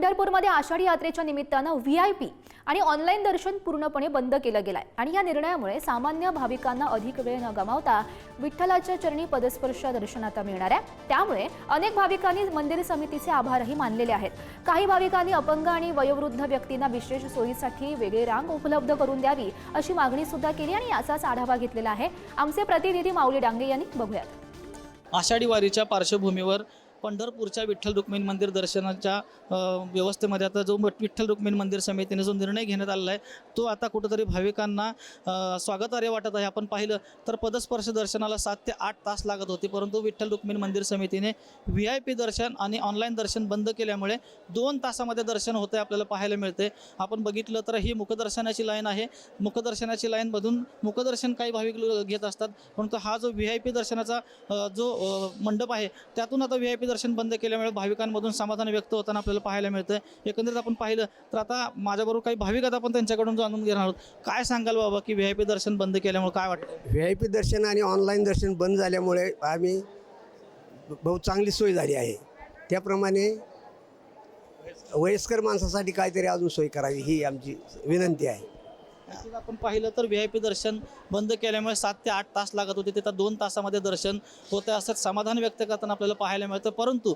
पंढरपूरमध्ये आषाढी यात्रेच्या निमित्तानं व्हीआयपी आणि ऑनलाईन दर्शन पूर्णपणे बंद केलं गेलंय आणि या निर्णयामुळे सामान्य भाविकांना अधिक वेळ न गमावता विठ्ठलाच्या चरणी पदस्पर्श दर्शनाता मिळणार आहे। त्यामुळे अनेक भाविकांनी मंदिर समितीचे आभारही मानलेले आहेत। काही भाविकांनी अपंग आणि वयोवृद्ध व्यक्तींना विशेष सोयीसाठी वेगळी रांग उपलब्ध करून द्यावी अशी मागणी सुद्धा केली आणि याचाच आढावा घेतलेला आहे आमचे प्रतिनिधी माऊली डांगे यांनी। बघूयात। आषाढी वारीच्या पार्श्वभूमीवर पंढरपूरच्या विठ्ठल रुक्मिणी मंदिर दर्शनाच्या व्यवस्थेमध्ये आता जो विठ्ठल रुक्मिणी मंदिर समितीने जो निर्णय घेण्यात आलेला आहे तो आता कुठेतरी भाविकांना स्वागतार्ह वाटत आहे। आपण पाहिलं तर पदस्पर्श दर्शनाला 7 ते 8 तास लागत होते, परंतु विठ्ठल रुक्मिणी मंदिर समितीने व्हीआयपी दर्शन आणि ऑनलाईन दर्शन बंद केल्यामुळे 2 तासामध्ये दर्शन होते आपल्याला पाहायला मिळते। आपण बघितलं तर ही मुखदर्शनाची लाईन आहे। मुखदर्शनाची लाईनमधून मुखदर्शन काही भाविक घेत असतात, परंतु हा जो व्हीआयपी दर्शनाचा जो मंडप आहे त्यातून आता व्हीआयपी दर्शन बंद केल्यामुळे भाविकांमधून समाधान व्यक्त होताना आपल्याला पाहायला मिळतं। एकंदरीत आपण पाहिलं तर आता माझ्याबरोबर काही भाविक आहेत, आपण त्यांच्याकडून जाणून घेणार आहोत। काय सांगाल बाबा की व्हीआयपी दर्शन बंद केल्यामुळे काय वाटतं? व्हीआयपी दर्शन आणि ऑनलाईन दर्शन बंद झाल्यामुळे आम्ही बहुत चांगली सोय झाली आहे। त्याप्रमाणे वयस्कर माणसासाठी काहीतरी अजून सोय करावी ही आमची विनंती आहे। आपण पाहिलं तर व्हीआयपी दर्शन बंद केल्यामुळे 7 ते 8 तास लागत होते, तिथं 2 तासामध्ये दर्शन होतं असं समाधान व्यक्त करताना आपल्याला पाहायला मिळतं। परंतु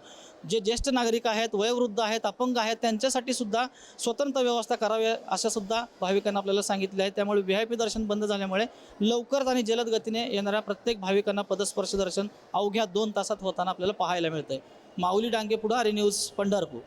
जे ज्येष्ठ नागरिक आहेत, वयोवृद्ध आहेत, अपंग आहेत त्यांच्यासाठी सुद्धा स्वतंत्र व्यवस्था करावी अशा सुद्धा भाविकांना आपल्याला सांगितले आहे। त्यामुळे व्हीआयपी दर्शन बंद झाल्यामुळे लवकरच आणि जलद गतीने येणाऱ्या प्रत्येक भाविकांना पदस्पर्श दर्शन अवघ्या 2 तासात होताना आपल्याला पाहायला मिळतंय। माऊली डांगे, पुढारी न्यूज, पंढरपूर।